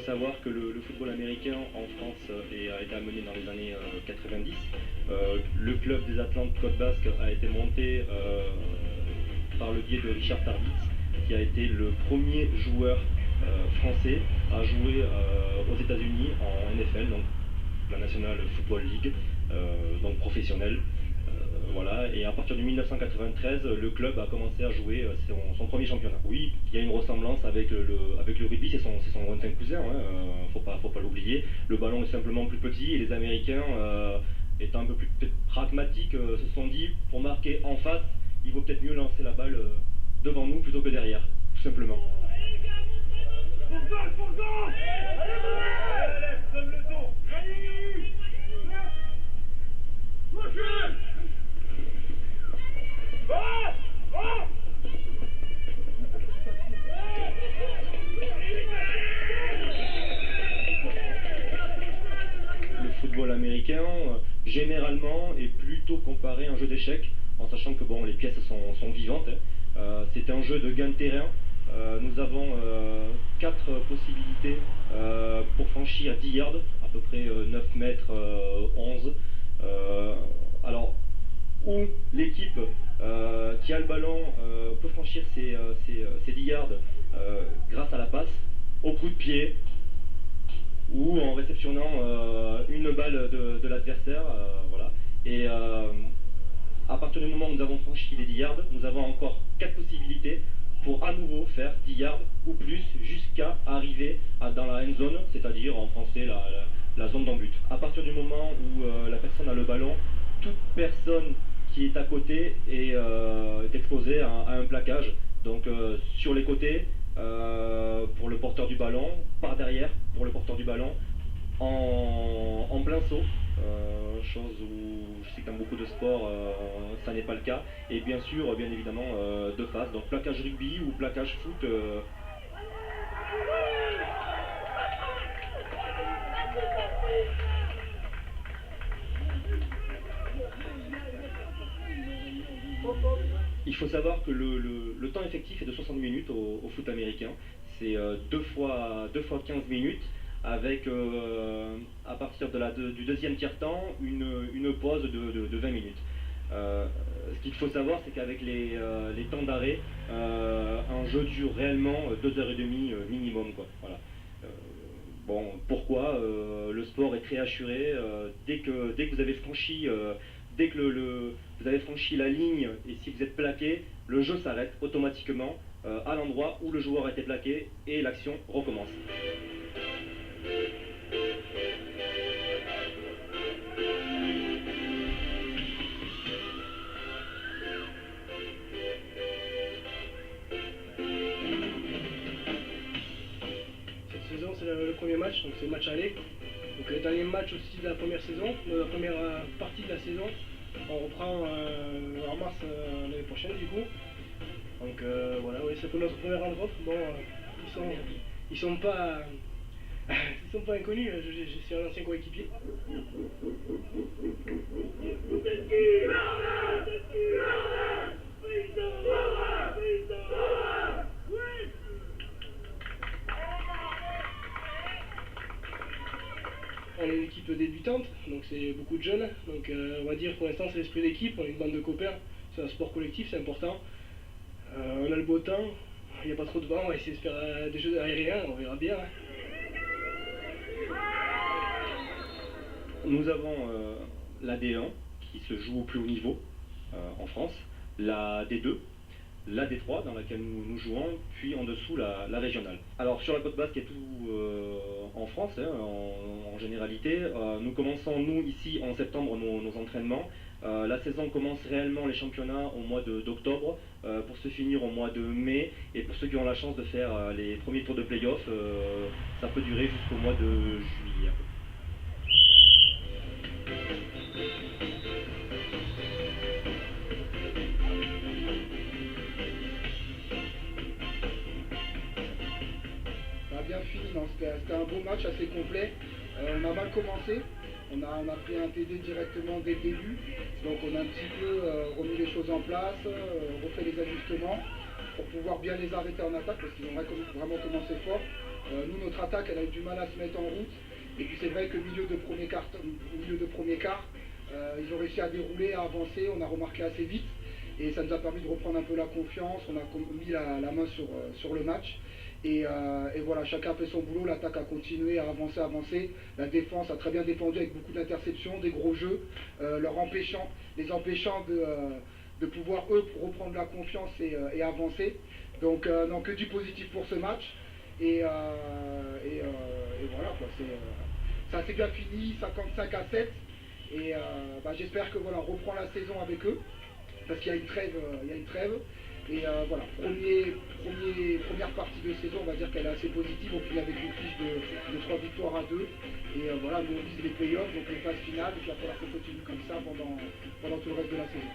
savoir que le football américain en France a été amené dans les années 90. Le club des Atlantes Côte Basque a été monté par le biais de Richard Tarbitz, qui a été le premier joueur français à jouer aux États-Unis en NFL, donc la National Football League, donc professionnelle. Voilà, et à partir de 1993, le club a commencé à jouer son premier championnat. Oui, il y a une ressemblance avec le rugby, c'est son lointain cousin, hein, faut pas l'oublier. Le ballon est simplement plus petit et les Américains, étant un peu plus pragmatiques, se sont dit, pour marquer en face, il vaut peut-être mieux lancer la balle devant nous plutôt que derrière, tout simplement. Le football américain, généralement, est plutôt comparé à un jeu d'échecs, en sachant que bon, les pièces sont vivantes. C'est un jeu de gain de terrain. Nous avons 4 possibilités pour franchir 10 yards, à peu près 9 mètres 11. Alors, où l'équipe qui a le ballon peut franchir ces 10 yards grâce à la passe, au coup de pied, ou en réceptionnant une balle de l'adversaire. Voilà. Et à partir du moment où nous avons franchi les 10 yards, nous avons encore 4 possibilités pour à nouveau faire 10 yards ou plus jusqu'à arriver dans la end zone, c'est-à-dire en français la zone d'en-but. À partir du moment où la personne a le ballon, toute personne qui est à côté est exposée à un plaquage. Donc sur les côtés, pour le porteur du ballon, par derrière pour le porteur du ballon, en plein saut, chose où je sais que dans beaucoup de sports ça n'est pas le cas, et bien sûr, bien évidemment, de face, donc plaquage rugby ou plaquage foot. Il faut savoir que le temps effectif est de 60 minutes au foot américain. C'est 2 fois 15 minutes avec, à partir du deuxième tiers-temps, une pause de 20 minutes. Ce qu'il faut savoir, c'est qu'avec les temps d'arrêt, un jeu dure réellement 2h30 minimum, quoi. Voilà. Bon, pourquoi le sport est très assuré. Dès que vous avez franchi, dès que vous avez franchi la ligne, et si vous êtes plaqué, le jeu s'arrête automatiquement à l'endroit où le joueur a été plaqué et l'action recommence. C'est le premier match, donc c'est le match aller. Donc le dernier match aussi de la première saison, de la première partie de la saison. On reprend en mars l'année prochaine du coup. Donc voilà, ouais, c'est notre première rencontre. Bon, ils sont pas ils sont pas inconnus, je suis un ancien coéquipier. On est une équipe débutante, donc c'est beaucoup de jeunes. Donc on va dire pour l'instant c'est l'esprit d'équipe, on est une bande de copains, c'est un sport collectif, c'est important. On a le beau temps, il n'y a pas trop de vent, on va essayer de faire des jeux aériens, on verra bien. Nous avons la D1 qui se joue au plus haut niveau en France, la D2, la D3 dans laquelle nous jouons, puis en dessous la régionale. Alors sur la côte basque et tout en France, hein, en généralité, nous commençons nous ici en septembre nos entraînements. La saison commence réellement, les championnats, au mois d'octobre, pour se finir au mois de mai, et pour ceux qui ont la chance de faire les premiers tours de play-off, ça peut durer jusqu'au mois de juillet. Ça a bien fini, c'était un beau match assez complet. On a mal commencé, on a pris un TD directement dès le début, donc on a un petit peu remis les choses en place, refait les ajustements. pour pouvoir bien les arrêter en attaque parce qu'ils ont vraiment commencé fort. Nous, notre attaque, elle a eu du mal à se mettre en route. Et puis c'est vrai que milieu de premier quart, ils ont réussi à dérouler, à avancer, on a remarqué assez vite. Et ça nous a permis de reprendre un peu la confiance, on a mis la main sur le match. Et voilà, chacun a fait son boulot, l'attaque a continué à avancer. La défense a très bien défendu avec beaucoup d'interceptions, des gros jeux, les empêchant de pouvoir eux reprendre la confiance et avancer. Donc non, que du positif pour ce match. Et voilà, quoi, ça s'est bien fini, 55-7. Et j'espère que voilà, on reprend la saison avec eux, parce qu'il y a une trêve. Et voilà, première partie de saison, on va dire qu'elle est assez positive. On finit avec une fiche de 3 victoires à 2. Et voilà, nous on vise les playoffs, donc les phases finales. Et puis il va falloir qu'on continue comme ça pendant tout le reste de la saison.